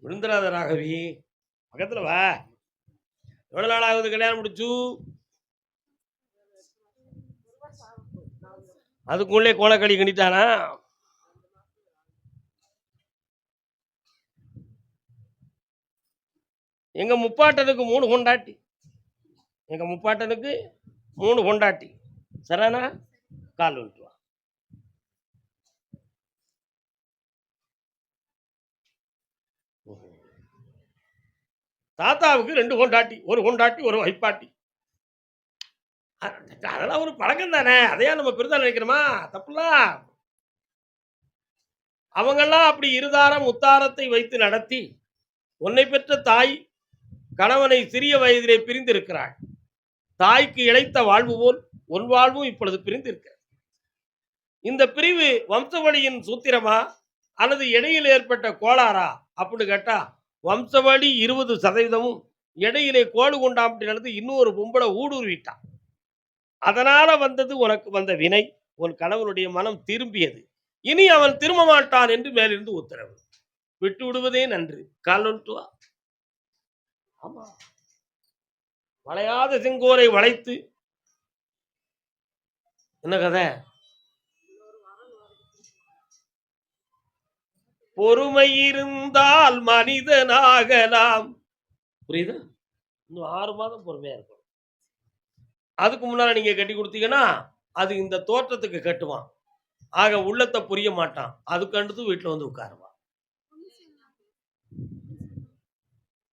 விழுந்துராத ராகவி, பக்கத்துல வா. எவ்வளவு நாள் ஆகுது கல்யாணம் முடிச்சு? அதுக்குள்ளே கோலக்களி கணிட்டானா? எங்க முப்பாட்டனுக்கு 3 கொண்டாட்டி. எங்க முப்பாட்டனுக்கு 3 கொண்டாட்டி. சரணா கால் விட்டு வா. தாத்தாவுக்கு 2 கொண்டாட்டி, ஒரு கொண்டாட்டி ஒரு வைப்பாட்டி. அதெல்லாம் ஒரு பழக்கம் தானே, அதையா நம்ம பெரிதா நினைக்கிறோமா? தப்புலாம். அவங்கெல்லாம் அப்படி இருதாரம் உத்தாரத்தை வைத்து நடத்தி உன்னை பெற்ற தாய் கணவனை சிறிய வயதிலே பிரிந்திருக்கிறாள். தாய்க்கு இழைத்த வாழ்வு போல் உன் வாழ்வும் இப்பொழுது பிரிந்திருக்க. இந்த பிரிவு வம்சவழியின் சூத்திரமா அல்லது இடையில் ஏற்பட்ட கோளாறா அப்படின்னு கேட்டா, வம்சவழி 20%, இடையிலே கோடு கொண்டாம்பட்டி நடந்து இன்னொரு பொம்பளை ஊடுருவிட்டான். அதனால வந்தது உனக்கு வந்த வினை. உன் கணவனுடைய மனம் திரும்பியது. இனி அவன் திரும்ப மாட்டான் என்று மேலிருந்து உத்தரவு. விட்டு விடுவதே நன்று. காலொன்று வா. ஆமா, வளையாத செங்கோரை வளைத்து என்ன கதை? பொறுமை இருந்தால் மனிதனாகலாம். புரியுதா? இன்னும் 6 மாதம் பொறுமையா இருக்கும். அதுக்கு முன்னால நீங்க கட்டி கொடுத்தீங்கன்னா அது இந்த தோற்றத்துக்கு கட்டுவான். ஆக உள்ளத்தை புரிய மாட்டான். அதுக்கு அடுத்து வீட்டுல வந்து உட்காருவான்.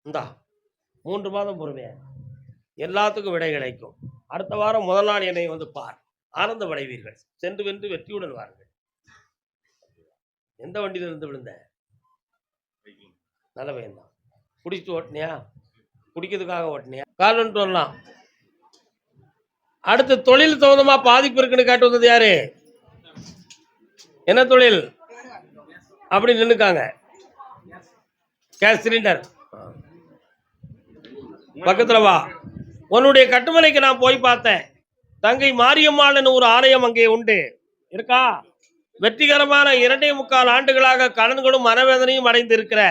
இந்தா 3 மாதம் பொறுமையா, எல்லாத்துக்கும் விடை கிடைக்கும். அடுத்த வாரம் முதல் நாள் என்னை வந்து பார். ஆனந்த அடைவீர்கள். சென்று வென்று வெற்றியுடன் வாருங்கள். எந்த வண்டியில இருந்து விழுந்த? நல்ல பையன் தான். குடிச்சிட்டு ஓட்டினியா? குடிக்கிறதுக்காக ஓட்டினியா? கால் வந்துட்டு வரலாம். அடுத்து தொழில் சம்பந்தமா பாதிப்பு இருக்குன்னு கேட்டு வந்தது யாரு? என்ன தொழில்? அப்படி நின்னுக்காங்க. கேஸ் சிலிண்டர் பக்கத்துல வா. உன்னுடைய கட்டுமனைக்கு நான் போய் பார்த்தேன். தங்கை மாரியம்மாள்னு ஒரு ஆலயம் அங்கே உண்டு. இருக்கா? வெற்றிகரமான 2.25 ஆண்டுகளாக கடன்களும் மனவேதனையும் அடைந்து இருக்கிற.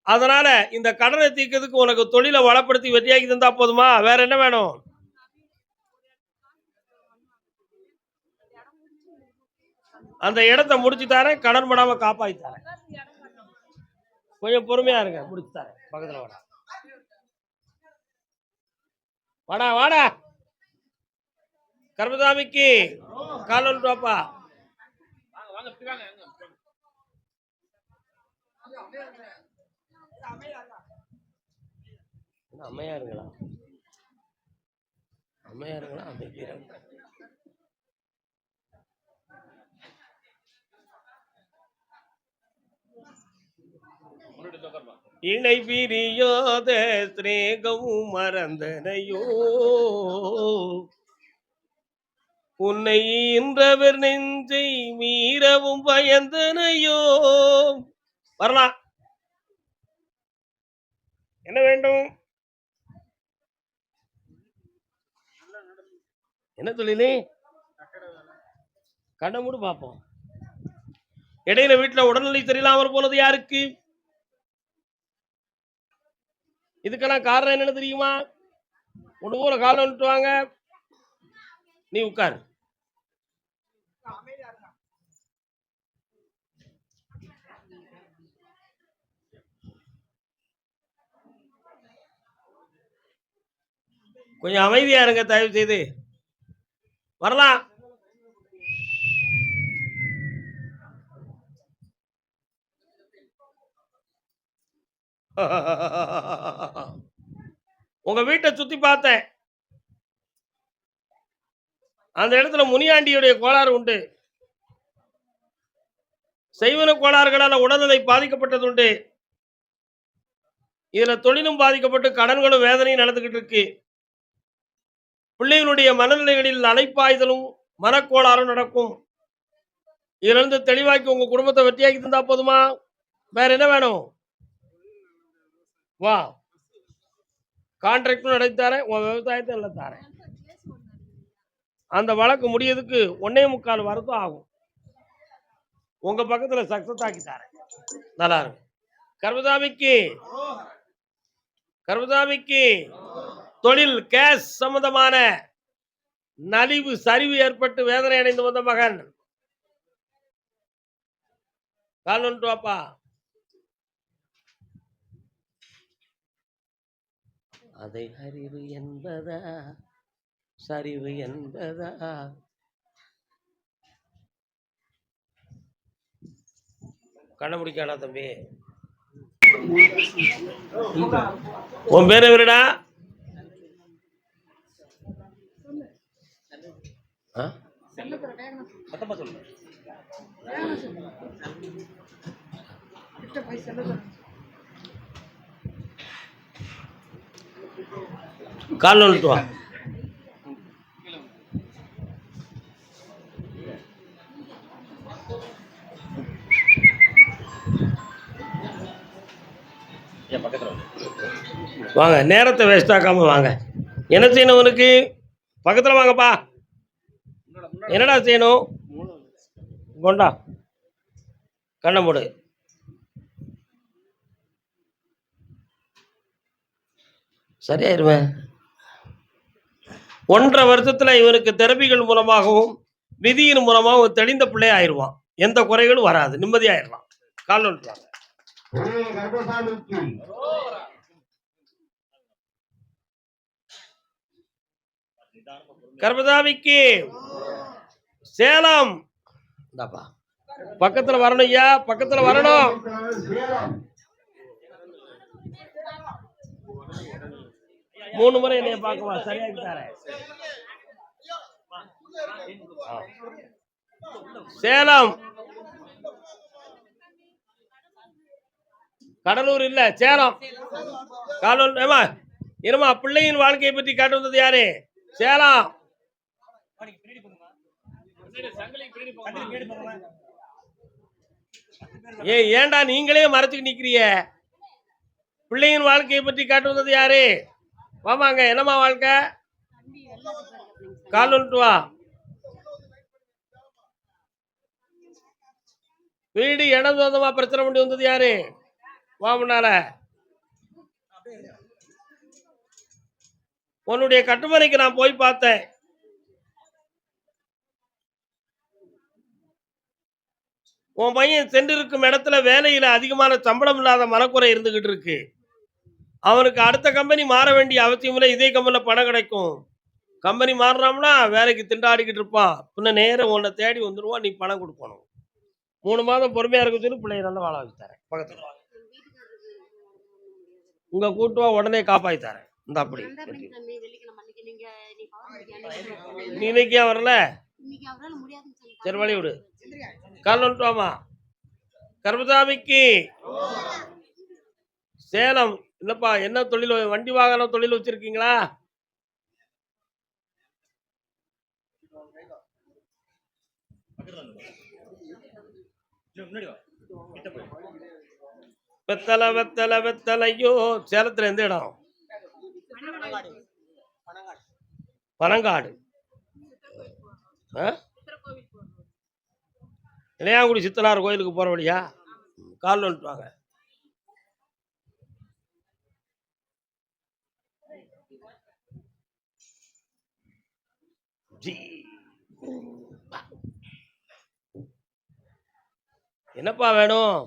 அதனால இந்த கடனை தீர்க்கிறதுக்கு உனக்கு தொழிலை வளப்படுத்தி வெற்றியாக்கி தந்தா போதுமா? வேற என்ன வேணும்? அந்த இடத்தை முடிச்சு தரேன். கடன் படாம காப்பாத்தி தரேன். கொஞ்சம் பொறுமையா இருங்க. முடிச்சு தரேன். பக்கத்துல வாடா வாடா வாடா. கர்மசாமிக்கு கால் பாப்பா. அம்மையாருங்களா? அம்மையாருங்களா? இணை பிரியாத ஸ்நேகமும் மறந்தனையோ, உன்னை இன்றவர் நெஞ்சை மீறவும் பயந்தனையோ. வரலாம். என்ன வேண்டும்? என்ன தொழிலே? கண்ண மூடு பார்ப்போம். இடையில வீட்டுல உடல்நிலை சரியில்லாமல் போனது யாருக்கு? இதுக்கெல்லாம் காரணம் என்னன்னு தெரியுமா? ஒன்று ஊர காலம் வந்துட்டு வாங்க. நீ உட்காரு. கொஞ்சம் அமைதியா இருங்க தயவு செய்து. வரலாம். உங்க வீட்டை சுத்தி பார்த்தேன். அந்த இடத்துல முனியாண்டியுடைய கோளாறு உண்டு. செய்வன கோளாறுகளால் உடல்நிலை பாதிக்கப்பட்டது உண்டு. இதுல தொழிலும் பாதிக்கப்பட்டு கடன்களும் வேதனையும் நடந்துகிட்டு இருக்கு. பிள்ளைகளுடைய மனநிலைகளில் அலைப்பாய்தலும் மனக்கோளாறும் நடக்கும். இதுல இருந்து தெளிவாக்கி உங்க குடும்பத்தை வெற்றியாக்கி தந்தா போதுமா? வேற என்ன வேணும்? வா, கான்ட்ராக்டும் நடத்தித்தாரேன். உன் விவசாயத்தை நல்லா தாரேன். அந்த வழக்கு முடியதுக்கு 1.25 வருஷம் ஆகும். உங்க பக்கத்துல சக்சஸ் ஆக்கி தாரேன். நல்லா இருக்கு. கர்மசாமிக்கு தொழில் கேஸ் சம்பந்தமான நலிவு சரிவு ஏற்பட்டு வேதனை அடைந்து வந்த மகன். கால் ஒன்று வாப்பா. அதை அறிவு என்பதா சரிவு என்பதா? கண்ண முடிக்காடா தம்பி. உன் பேரு எவருடா? கால் வந்துட்டு வா. வாங்க, நேரத்தை வேஸ்ட் ஆக்காம வாங்க. என்ன செய்யணும் உனக்கு? பக்கத்தில் வாங்கப்பா. என்னடா செய்யணும்? கொண்டா கண்ணை மூடு. சரியாயிருவேன். 1.5 வருஷத்துல இவனுக்கு தெரபிகள் மூலமாகவும் விதியின் மூலமாகவும் தெளிந்த பிள்ளை ஆயிடுவான். எந்த குறைகளும் வராது, நிம்மதியாயிடலாம். கால் ஒன்றாங்க. கர்மசாமிக்கு சேலம் பக்கத்துல வரணும் ஐயா, பக்கத்துல வரணும். மூணு முறை என்னைய பார்க்கவா? சரியாகி தரேன். சேலம், கடலூர் இல்ல, சேலம். காலூர் இருமா. பிள்ளையின் வாழ்க்கையை பற்றி காட்டு வந்தது யாரு? சேலம். ஏன்டா நீங்களே மறைச்சுக்கு நிக்கிறிய? பிள்ளையின் வாழ்க்கையை பற்றி காட்டு வந்தது யாரு? வாமாங்க. என்னம்மா வாழ்க்கை? கால் வந்துட்டு வா. வீடு இடம் சொந்தமா பிரச்சனை பண்ணி வந்தது யாரு? வா முன்னால. உன்னுடைய கட்டுமனைக்கு நான் போய் பார்த்தேன். உன் பையன் சென்றிருக்கும் இடத்துல வேலையில அதிகமான சம்பளம் இல்லாத மனக்குறை இருந்துகிட்டு இருக்கு. அவனுக்கு அடுத்த கம்பெனி மாற வேண்டிய அவசியம் இல்லை. இதே கம்பெனில பணம் கிடைக்கும். கம்பெனி மாறினோம்னா வேலைக்கு திண்டாடிக்கிட்டு இருப்பான். பின்ன நேரம் உன்னை தேடி வந்துடுவான். நீ பணம் கொடுக்கணும். 3 மாதம் பொறுமையா இருக்க சொல்லி பிள்ளைய நல்லா வாழ வச்சு தரேன். பக்கத்துல உங்க கூட்டுவா உடனே காப்பாத்தி தரேன். இந்த அப்படி நீ இன்னைக்கு வரல, சரி வழி விடு. கால் வந்துட்டு வாமா. கர்மசாமிக்கு சேலம். இல்லப்பா, என்ன தொழில்? வண்டி வாகனம் தொழில் வச்சிருக்கீங்களா? வெத்தலை வெத்தலை வெத்தலையோ. சேலத்துல எந்த இடம்? பனங்காடு. இளையாங்குடி சித்தனார் கோயிலுக்கு போற வழியா? கால் வந்துட்டு வாங்க. என்னப்பா வேணும்?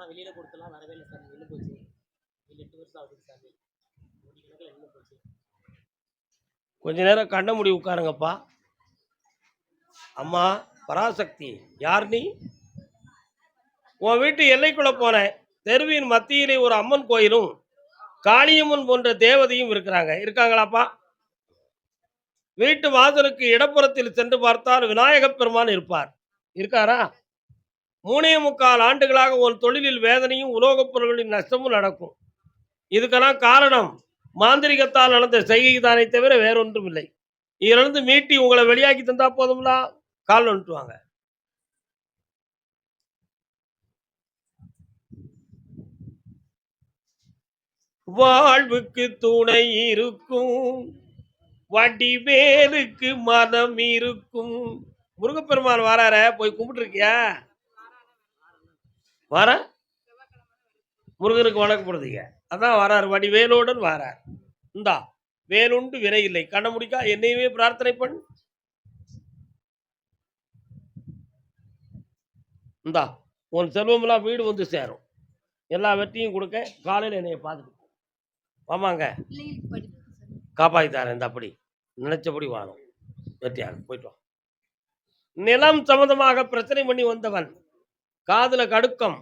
வெளியில கொடுத்தலாம் வரவே இல்லை சார். வெளில போச்சு. 8 வருஷம் ஆகுது சார். கொஞ்ச நேரம் கண்ண மூடி உட்காருங்கப்பா. அம்மா பராசக்தி, யார் நீ? உன் வீட்டு எல்லைக்குள்ள போனேன். தெருவின் மத்தியிலே ஒரு அம்மன் கோயிலும் காளியம்மன் போன்ற தேவதையும் இருக்காங்களாப்பா? வீட்டு வாசலுக்கு இடப்புறத்தில் சென்று பார்த்தால் விநாயகப் பெருமான் இருக்காரா? 3.25 ஆண்டுகளாக உன் தொழிலில் வேதனையும் உலோகப் பொருள்களின் நஷ்டமும் நடக்கும். இதுக்கெல்லாம் காரணம் மாந்திரிகத்தால் நடந்த செய்கைதானே தவிர வேறொன்றும் இல்லை. இதிலிருந்து மீட்டி உங்களை வெளியாக்கி தந்தா போதும்லா. கால் வந்துட்டு வாங்க. வாழ்வுக்கு துணை இருக்கும், வடிவேலுக்கு மனம் இருக்கும். முருகப்பெருமான் வரார, போய் கும்பிட்டு இருக்கியா? வர முருகனுக்கு வணக்கப்படுதீங்க. அதான் வராரு, வடிவேலோடன் வரார். இந்தா வேலுண்டு வினை இல்லை, கண்ண முடிக்கா என்னையுமே பிரார்த்தனை பண்ணு. இந்தா உன் செல்வமெல்லாம் வீடு வந்து சேரும். எல்லா வெற்றியும் கொடுக்க காலையில் என்னைய பார்த்துட்டு ஆமாங்க காப்பாற்றித்தாரேன். இந்த அப்படி நினைச்சபடி வாழும் வெற்றியாக போயிட்டு வா. நிலம் சம்பந்தமாக பிரச்சனை பண்ணி வந்தவன், காதுல கடுக்கம்.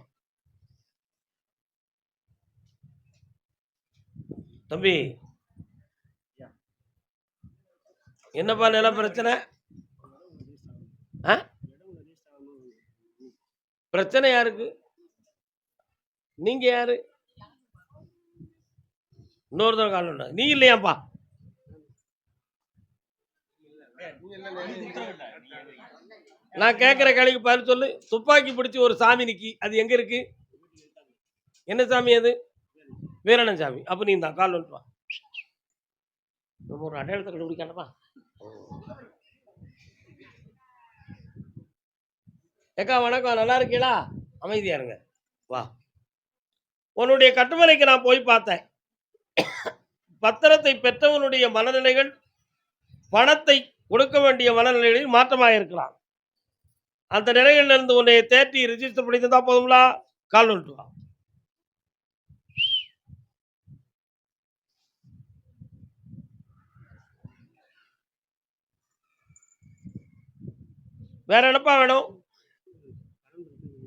தம்பி என்னப்பா நிலம் பிரச்சனை? பிரச்சனை யாருக்கு? நீங்க யாரு? இன்னொருத்தர் கால நீ இல்லையாப்பா? நான் கேட்கிற கேள்விக்கு பதில் சொல்லு. துப்பாக்கி பிடிச்சி ஒரு சாமி நிக்கி, அது எங்க இருக்கு? என்ன சாமி அது? வீரணன் சாமி. அப்ப நீ தான் கால் வந்துட்டு வா. ஒரு அடையாளத்தை கண்டுபிடிக்கானப்பா. ஏக்கா வணக்கம், நல்லா இருக்கீங்களா? அமைதியா இருங்க, வா. உன்னுடைய கட்டுமனைக்கு நான் போய் பார்த்தேன். பத்திரத்தை பெற்றவனுடைய மனநிலைகள் பணத்தை கொடுக்க வேண்டிய மனநிலைகளில் மாற்றமாக இருக்கலாம். அந்த நிலைகளில் இருந்து உன்னை தேற்றி ரிஜிஸ்டர் பண்ணி தந்தா போதுங்களா? கால் வந்துட்டு வா. வேற என்னப்பா வேணும்?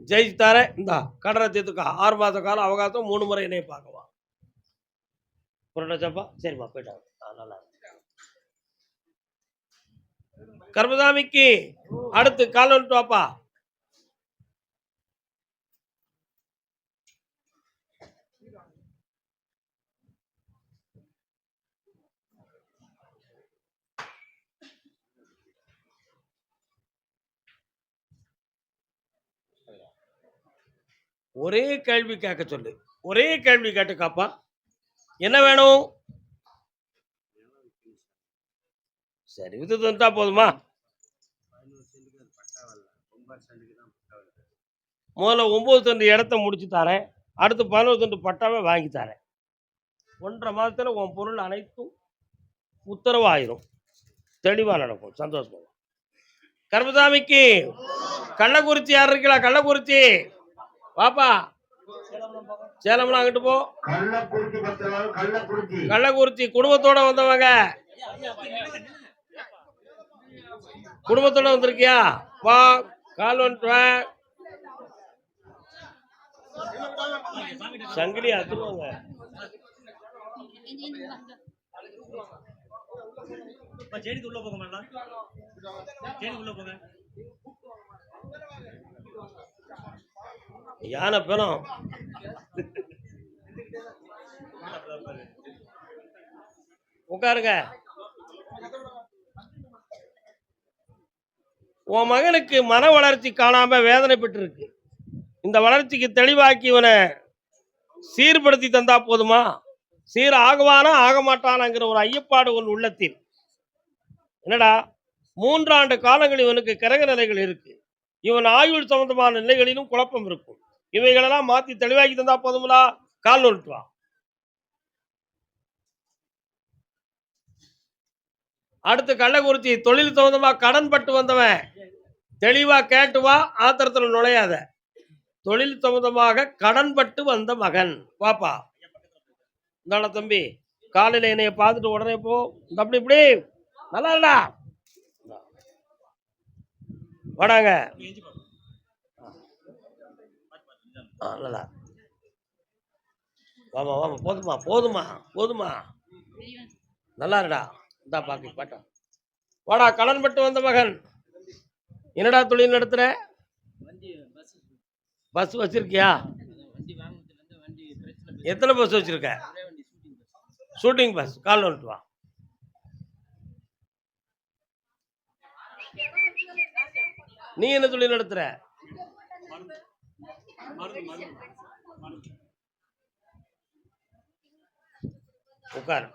ஜெயிச்சு தர. இந்த கடனை தீர்த்துக்கா. 6 மாத காலம் அவகாசம், 3 முறை என்னைய பார்க்கவா. புரட்டாச்சப்பா, சரிம்மா போயிட்டாங்க. நல்லா கர்மசாமிக்கு அடுத்து கால் வந்துட்டு வாப்பா. ஒரே கேள்வி கேட்க சொல்லு. ஒரே கேள்வி கேட்டுக்காப்பா. என்ன வேணும்? சரி, இது தந்தா போதுமா? முதல்ல 9 சென்ட் இடத்த முடிச்சு தரேன். அடுத்து 11 சென்ட் பட்டாவே வாங்கி தரேன். 1.5 மாதத்துல உன் பொருள் அனைத்தும் உத்தரவாயிரும். தெளிவா நடக்கும். சந்தோஷமா. கர்மசாமிக்கு கள்ளக்குறிச்சி யார் இருக்கா? கள்ளக்குறிச்சி வாப்பா. சேலம்லாம் அங்கிட்டு போ. கள்ளக்குறிச்சி குடும்பத்தோட வந்தவங்க. குடும்பத்தோட வந்திருக்கியா? வா, கால் வந்துட்டு. சங்கிலி அத்துருவாங்க. யானை பெரும். உட்காருங்க. உன் மகனுக்கு மன வளர்ச்சி காணாம வேதனை பெற்று இருக்கு. இந்த வளர்ச்சிக்கு தெளிவாக்கி இவனை சீர்படுத்தி தந்தா போதுமா? சீர் ஆகுவானா ஆக மாட்டானாங்கிற ஒரு ஐயப்பாடு உன் உள்ளத்தில். என்னடா 3 ஆண்டு காலங்கள் இவனுக்கு கிரக நிலைகள் இருக்கு. இவன் ஆயுள் சம்பந்தமான நிலைகளிலும் குழப்பம் இருக்கும். இவைகளெல்லாம் மாத்தி தெளிவாக்கி தந்தா போதுங்களா? கால் நோட்டு வா. அடுத்து கள்ளக்குறிச்சி தொழில் சம்பந்தமா கடன் பட்டு வந்தவன். தெளிவா கேட்டு வா, ஆத்திரத்தில் நுழையாத. தொழில் சம்பந்தமாக கடன் பட்டு வந்த மகன் வாப்பா. இந்தாடா தம்பி, காலையில என்னைய பார்த்துட்டு உடனே போ. அப்படி இப்படி நல்லா இல்லடா, வாடாங்க. நல்லா வாமா வாமா. போதுமா போதுமா போதுமா, நல்லா இருடா. இந்தா பாக்கி பாட்டா. வாடா, கடன் பட்டு வந்த மகன். என்னடா தொழில் நடத்துற? பஸ் வச்சிருக்கியா? எத்தனை பஸ் வச்சிருக்க? Shooting bus. கால் வந்துட்டு வா. நீ என்ன தொழில் நடத்துற? உட்கார்.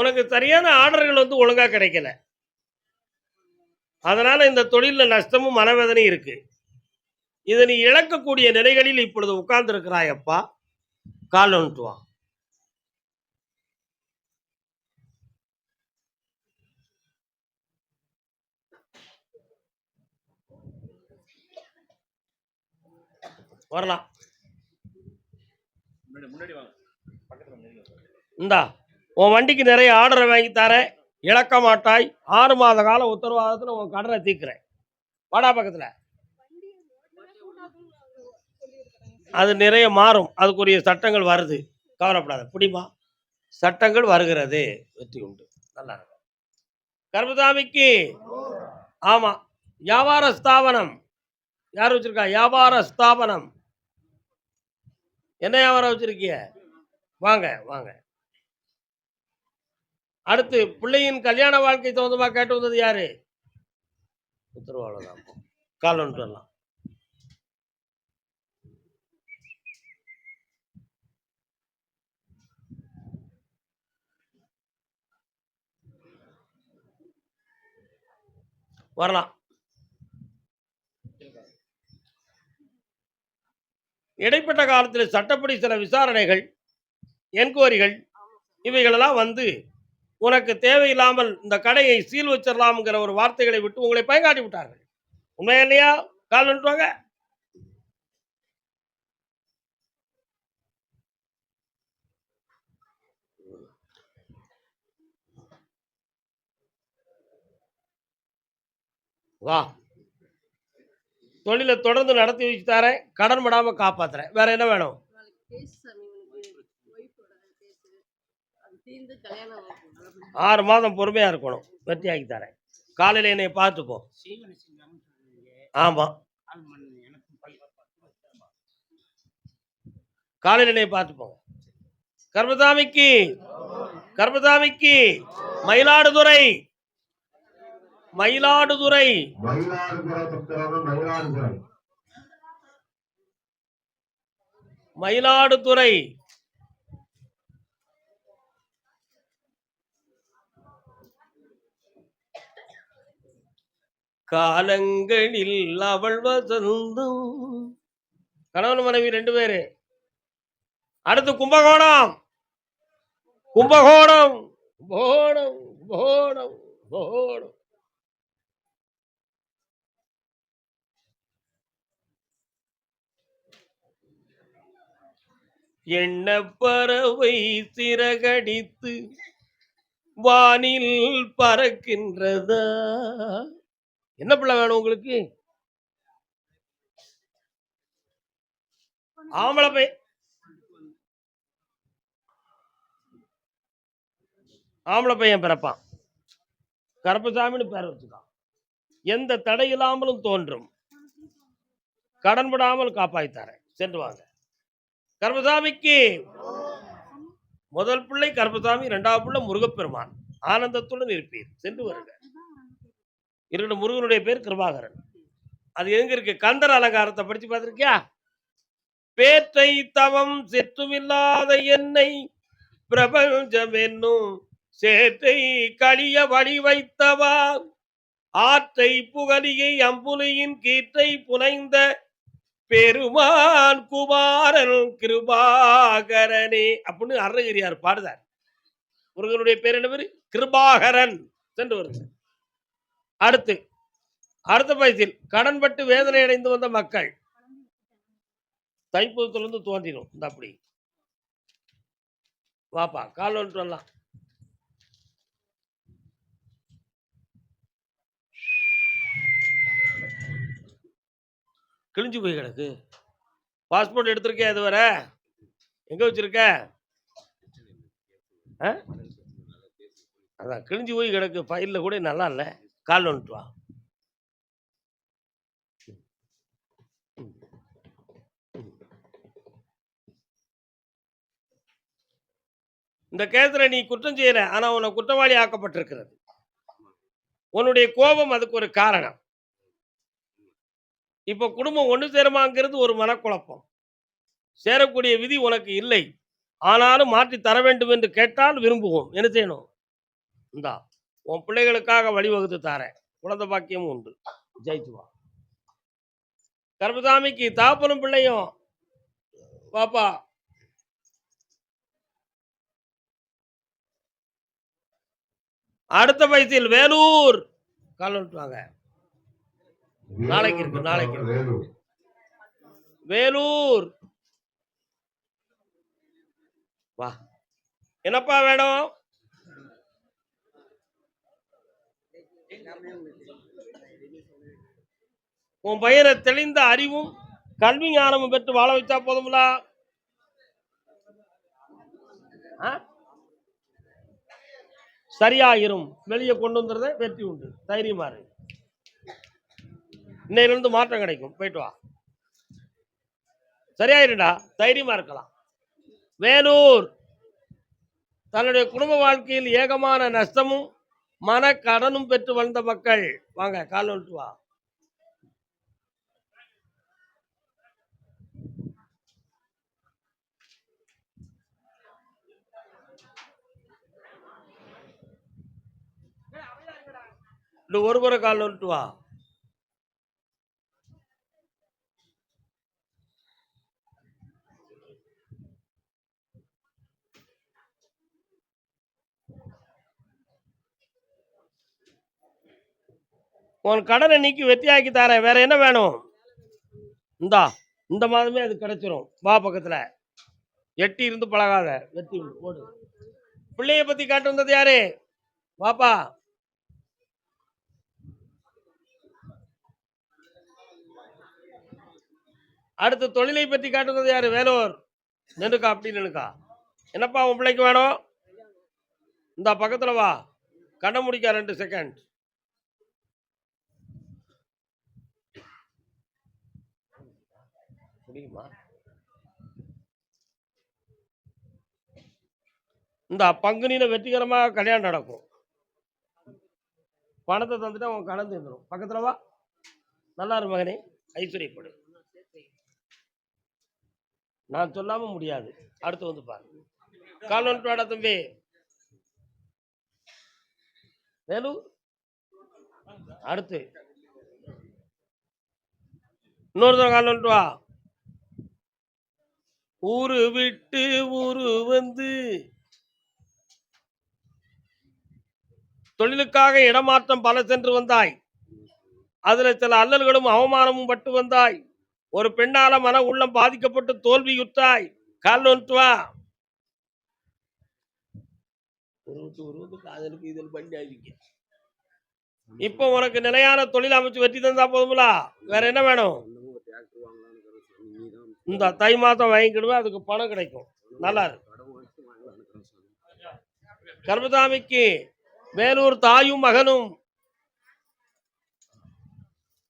உனக்கு சரியான ஆர்டர்கள் வந்து ஒழுங்கா கிடைக்கல. அதனால இந்த தொழில்ல நஷ்டமும் மனவேதனையும் இருக்கு. இதை நீ இழக்கக்கூடிய நிலைகளில் இப்பொழுது உட்கார்ந்து இருக்கிறாய் அப்பா. கால் வந்துட்டு வா. வரலாம். இந்தா உன் வண்டிக்கு நிறைய ஆர்டரை வாங்கி தரேன், இழக்க மாட்டாய். 6 மாத கால உத்தரவாதத்தில் உன் கடனை தீர்க்கிறேன். வாடா பக்கத்துல. அது நிறைய மாறும், அதுக்குரிய சட்டங்கள் வருது, கவலைப்படாத. புடிமா, சட்டங்கள் வருகிறது, வெற்றி உண்டு. நல்லா இருக்கும். கர்மசாமிக்கு ஆமா, வியாபார ஸ்தாபனம் யார் வச்சிருக்கா? வியாபார ஸ்தாபனம் என்ன வியாபாரம் வச்சிருக்கிய? வாங்க வாங்க. அடுத்து பிள்ளையின் கல்யாண வாழ்க்கை தகுந்தமா கேட்டு வந்தது யாரு? உத்தரவாதம். கால் வந்துட்டு வரலாம். வரலாம். இடைப்பட்ட காலத்தில் சட்டப்படி சில விசாரணைகள், என்கொயரிகள் இவைகளெல்லாம் வந்து உனக்கு தேவையில்லாமல் இந்த கடையை சீல் வச்சிடலாம்ங்கிற ஒரு வார்த்தைகளை விட்டு உங்களை பயங்காட்டி விட்டார்கள். உண்மையா இல்லையா? கால் வந்துட்டுவாங்க. வா, தொழிலை தொடர்ந்து நடத்தி வச்சு தரேன், கடன் படாம காப்பாத்துறேன். வேற என்ன வேணும்? 6 மாதம் பொறுமையா இருக்கணும், வெற்றி ஆக்கி தரேன். காலையில என்னை பார்த்துப்போ. ஆமா, காலையில என்னை பார்த்துப்போங்க. கர்மசாமிக்கு கர்மசாமிக்கு மயிலாடுதுறை மயிலாடுதுறை மயிலாடுதுறை காலங்களில் அவள் வசந்தம். கணவன் மனைவி 2 பேரு. அடுத்து கும்பகோணம் கும்பகோணம் கும்பகோணம் கும்பகோணம் கும்பகோணம். எண்ண பறவை சிறகடித்து வானில் பறக்கின்றதா? என்ன பிள்ளை வேணும் உங்களுக்கு? ஆம்பளை பையன், ஆம்பளை பையன் பிறப்பான். கருப்பசாமின்னு பேர் வச்சுக்கான். எந்த தடை இல்லாமலும் தோன்றும், கடன் படாமல் காப்பாய்த்தாரேன். சென்று வாங்க. கருப்பசாமிக்கு முதல் பிள்ளை கருப்பசாமி, 2வது பிள்ளை முருகப்பெருமான். ஆனந்தத்துடன் இருப்பீர். சென்று வருங்க. 2 முருகனுடைய பேர் கிருபாகரன். அது எங்க இருக்கு? கந்தர் அலங்காரத்தை படிச்சு பார்த்திருக்கியா? பேற்றை தவம் செற்றுமில்லாத என்னை பிரபஞ்சம் என்னும் சேற்றை கழிய வழி வைத்தவா, ஆற்றை புகழியை அம்புலியின் கீற்றை புனைந்த பெருமான் குமாரன் கிருபாகரனே அப்படின்னு அருணகிரியார் பாடுதார். முருகனுடைய பேர் என்ன பேரு? கிருபாகரன். சென்று வருங்க. அடுத்த பயத்தில் கடன்பட்டு வேதனை அடைந்து வந்த மக்கள் தைப்பூசத்திலிருந்து தோன்றிடும். இந்த அப்படி வாப்பா, கால் வந்துட்டு வரலாம். கிழிஞ்சு போய் கிடக்கு. பாஸ்போர்ட் எடுத்திருக்கேன், அது வர எங்க வச்சிருக்க? அதான் கிழிஞ்சு போய் கிடக்கு, ஃபைல்ல கூட நல்லா இல்லை. கால் வந்துட்டு வா. இந்த கேஸ்ல நீ குற்றம் செய்யற, ஆனா உன்னை குற்றவாளி ஆக்கப்பட்டிருக்கிறது. உன்னுடைய கோபம் அதுக்கு ஒரு காரணம். இப்ப குடும்பம் ஒண்ணு சேருமாங்கிறது ஒரு மனக்குழப்பம். சேரக்கூடிய விதி உனக்கு இல்லை, ஆனாலும் மாற்றி தர வேண்டும் என்று கேட்டால் விரும்புவோம். என்ன செய்யணும்? இந்தா உன் பிள்ளைகளுக்காக வழிவகுத்து தாரேன், குழந்தை பாக்கியமும் உண்டு, ஜெயிச்சு வா. கருப்பசாமிக்கு தாப்பனும் பிள்ளையும் பாப்பா. அடுத்த பைசில் வேலூர் கால் வாங்க. நாளைக்கு இருக்கு, நாளைக்கு இருக்கு. வேலூர் வா. என்னப்பா வேணும்? உன் பையனை தெளிந்த அறிவும் கல்வி ஞானமும் பெற்று வாழ வச்சா போதும்ல. சரியாயிரும். வெளியே கொண்டு வந்துறத வெற்றி உண்டு. தைரியமா இரு. இன்னையிலிருந்து மாற்றம் கிடைக்கும். போயிட்டு வா. சரியாயிருடா, தைரியமா இருக்கலாம். வேலூர் தன்னுடைய குடும்ப வாழ்க்கையில் ஏகமான நஷ்டமும் மன கடனும் பெற்று வந்த மக்கள் வாங்க, கால் விட்டு வா. ஒரு முறை கால் விட்டு வா. உன் கடனை நீக்கி வெற்றியாக்கி தரேன். வேற என்ன வேணும்? இந்தா, இந்த மாதமே அது கிடைச்சிரும். வா பக்கத்துல. எட்டி இருந்து பழகாத, வெற்றி போடு. பிள்ளைய பத்தி காட்டு வந்தது யாரு? வாப்பா. அடுத்து தொழிலை பற்றி காட்டு வந்தது யாரு? வேலூர். நின்னுக்கா, அப்படி நின்னுக்கா. என்னப்பா உன் பிள்ளைக்கு வேணும்? இந்த பக்கத்துல வா. கண்ண முடிக்க 2 செகண்ட். முடியுமா? இந்த பங்குனியில வெற்றிகரமாக கல்யாணம் நடக்கும். பணத்தை தந்துட்டா உன் கடன் தந்துடும். பக்கத்துல வா. நல்லா இரு மகனே, ஐஸ்வர்யப்படு. நான் சொல்லாம முடியாது. அடுத்து வந்து பாரு. கால் வந்துட்டு வாடா தம்பி. வேலு அடுத்து இன்னொருத்தர் கால் வந்துட்டு வா. ஊரு விட்டு ஊரு வந்து தொழிலுக்காக இடமாற்றம் பல சென்று வந்தாய். அதுல சில அல்லல்களும் அவமானமும் பட்டு வந்தாய். ஒரு பெண்ணால மன உள்ளம் பாதிக்கப்பட்டு தோல்வியுற்றாய். கால் வந்துட்டு வா. காதலுக்கு இதில் பண்ணி இப்போ உனக்கு நிலையான தொழில் அமைச்சு வெற்றி தந்தா போதும்ல. வேற என்ன வேணும்? இந்த தை மாதம் வாங்கிக்கிடுவேன், அதுக்கு பணம் கிடைக்கும். நல்லா இருக்கு. கர்மசாமிக்கு வேலூர் தாயும் மகனும்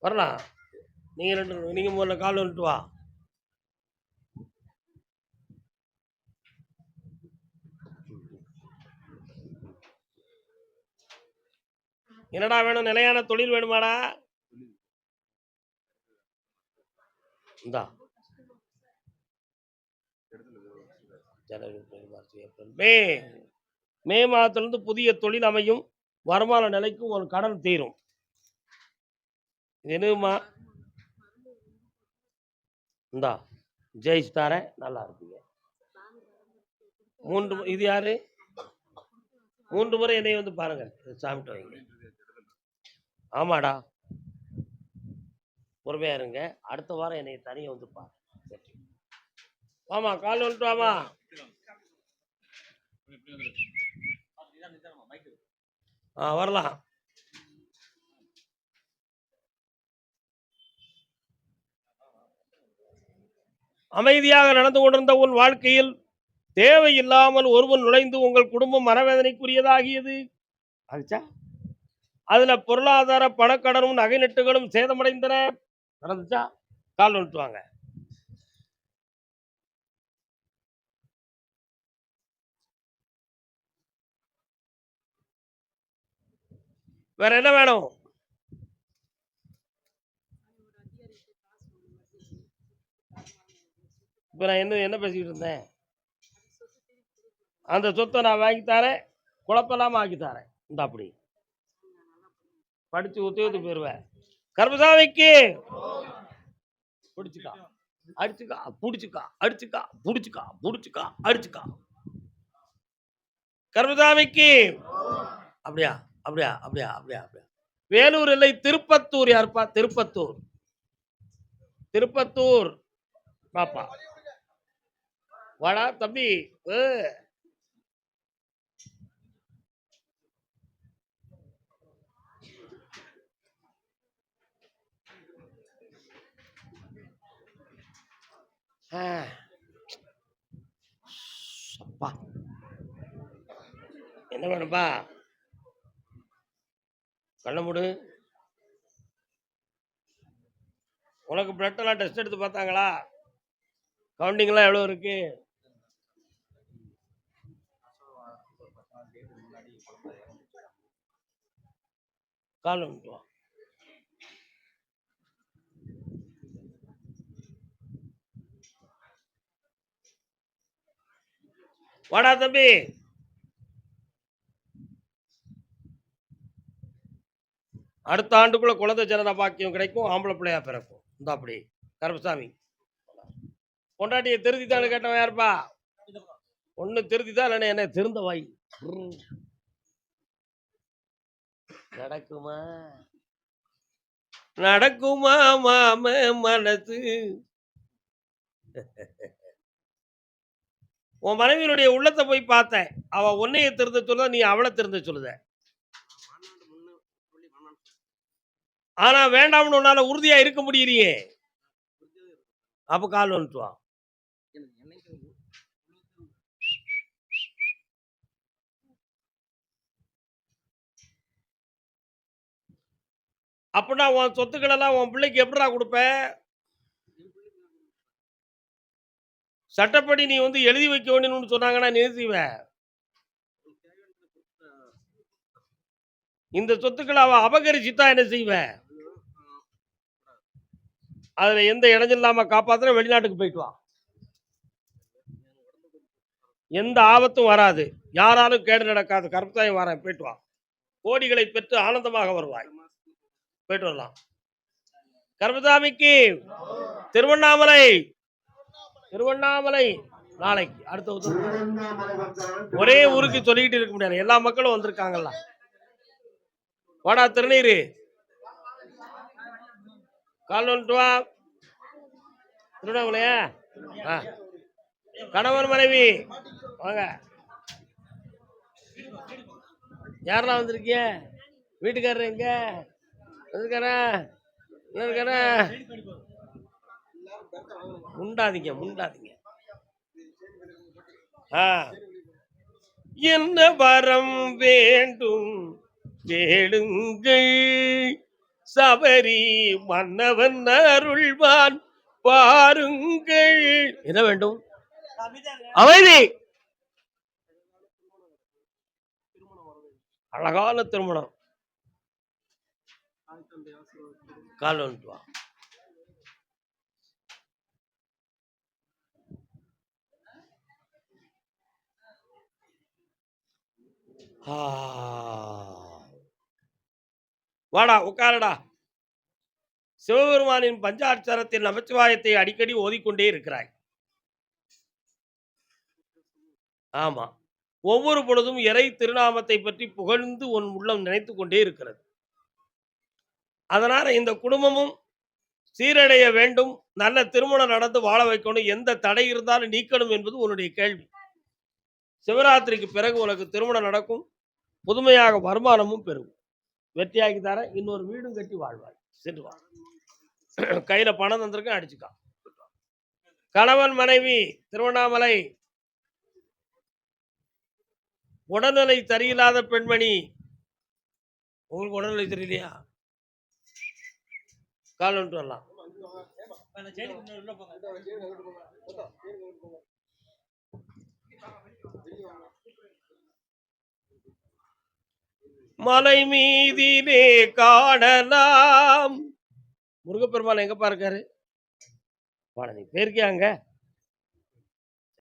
வரலாம். நீங்க முதல்ல கால் வந்துட்டு வா. என்னடா வேணும்? நிலையான தொழில் வேணுமாடா? இந்தா மே மாதத்திலிருந்து புதிய தொழில் அமையும். வருமான நிலைக்கும் ஒரு கடன் தீரும். என்னமா இந்தா ஜெயிச்சு தாரேன். நல்லா இருப்பீங்க. 3 இது யாரு? 3 முறை என்னை வந்து பாருங்க, சாப்பிட்டு வைங்க. ஆமாடா, பொறுமையா இருங்க. அடுத்த வாரம் என்னை தனியாக வந்து பாரு. ஆமா, கால் வந்துட்டு வாமா. வரலாம். அமைதியாக நடந்து கொண்டிருந்த உன் வாழ்க்கையில் தேவையில்லாமல் ஒருவன் நுழைந்து உங்கள் குடும்பம் மனவேதனைக்குரியதாகியது. அதுல பொருளாதார பணக்கடனும் நகை நட்டுகளும் சேதமடைந்தன. நடந்துச்சா? கால் வந்துட்டு வாங்க. வேற என்ன வேணும்? இப்ப நான் என்ன பேசிக்கிட்டு இருந்தேன்? அந்த சொத்தை நான் வாங்கி தரேன், குழப்பம் இல்லாம ஆக்கி தரேன். இந்த அப்படி படிச்சு உத்தியோகத்து போயிருவேன். கர்மசாமிக்கு பிடிச்சுக்கா, அடிச்சுக்கா, புடிச்சுக்கா, அடிச்சுக்கா, புடிச்சுக்கா, புடிச்சுக்கா, அடிச்சுக்கா. கர்மசாமிக்கு அப்படியா அப்படியா அப்படியா அப்படியா அப்படியா. வேலூர் இல்லை, திருப்பத்தூர். யாருப்பா? திருப்பத்தூர். திருப்பத்தூர் பாப்பா வாடா தம்பி. அப்பா என்ன வேணும்பா? கண்ண மூடு. உனக்கு பிளட் எல்லாம் டெஸ்ட் எடுத்து பார்த்தாங்களா? கவுண்டிங்லாம் எவ்வளோ இருக்கு? கால் வந்துட்டு வாடா தம்பி. அடுத்த ஆண்டுக்குள்ள குழந்தை ஜனன பாக்கியம் கிடைக்கும், ஆம்பளை பிள்ளையா பிறக்கும். இந்த அப்படி கருப்பசாமி. பொண்டாட்டியை திருத்தித்தான்னு கேட்டவன் யாருப்பா? ஒண்ணு திருத்திதான், இல்லைன்னா என்ன திருந்த வாய். நடக்குமா நடக்குமா மாம மனசு? உன் மனைவியினுடைய உள்ளத்தை போய் பார்த்தேன். அவ உன்னைய திருந்த சொல்லுத, நீ அவளை திருந்த சொல்லுத. ஆனா வேண்டாம்னு உன்னால உறுதியா இருக்க முடியலையே. அப்ப கால் வந்துட்டு வா. அப்படின்னா உன் சொத்துக்கள் எல்லாம் உன் பிள்ளைக்கு எப்படிடா கொடுப்ப? சட்டப்படி நீ வந்து எழுதி வைக்க வேண்டும்னு சொன்னாங்கன்னா நீ செய்வ. இந்த சொத்துக்களை அவ அபகரிச்சுட்டா என்ன செய்வ? அதுல எந்த இடைஞ்சல் இல்லாம காப்பாத்துற, வெளிநாட்டுக்கு போயிட்டு வா. எந்த ஆபத்தும் வராது, யாராலும் கேடு நடக்காது. கருப்பசாமி வரேன், போயிட்டு வா. கோடிகளை பெற்று ஆனந்தமாக வருவாய். போயிட்டு வரலாம். கருப்பசாமிக்கு திருவண்ணாமலை. திருவண்ணாமலை நாளைக்கு அடுத்த ஒரே ஊருக்கு சொல்லிக்கிட்டு இருக்க முடியாது, எல்லா மக்களும் வந்திருக்காங்கல்ல. வாடா திருநீரு, கால் வந்துட்டு வா. திருவண்ணாமலையா? கணவன் மனைவி வாங்க. யாரெல்லாம் வந்திருக்கீங்க? வீட்டுக்காரர் எங்க வந்திருக்காரா? முண்டாதீங்க முண்டாதீங்க. என்ன வரம் வேண்டும் கேளுங்கள், சபரி மன்னவன் அருள்வான் பாருங்கள். என்ன வேண்டும்? அமைதி. அழகான திருமணம். கால் வந்துட்டு வா. வாடா உட்காரடா. சிவபெருமானின் பஞ்சாட்சரத்தில் நமச்சிவாயத்தை அடிக்கடி ஓதிக்கொண்டே இருக்கிறாய். ஆமா, ஒவ்வொரு பொழுதும் இறை திருநாமத்தை பற்றி புகழ்ந்து உன் உள்ளம் நினைத்து கொண்டே இருக்கிறது. அதனால இந்த குடும்பமும் சீரடைய வேண்டும், நல்ல திருமணம் நடந்து வாழ வைக்கணும், எந்த தடை இருந்தாலும் நீக்கணும் என்பது உன்னுடைய கேள்வி. சிவராத்திரிக்கு பிறகு உனக்கு திருமணம் நடக்கும், புதுமையாக வருமானமும் பெருகும். வெற்றியாகி தர இன்னொரு வீடும் கட்டி வாழ்வாய். சென்று வா. கையில பணம் தந்திருக்க, அடிச்சுக்கா. கணவன் மனைவி திருவண்ணாமலை. உடல்நிலை சரியில்லாத பெண்மணி. உங்களுக்கு உடல்நிலை தெரியலையா? கால் வந்துட்டு வரலாம். மலை மீதிலே காணலாம். முருகப்பெருமான் எங்கப்பா இருக்காரு? நீ போயிருக்கியாங்க?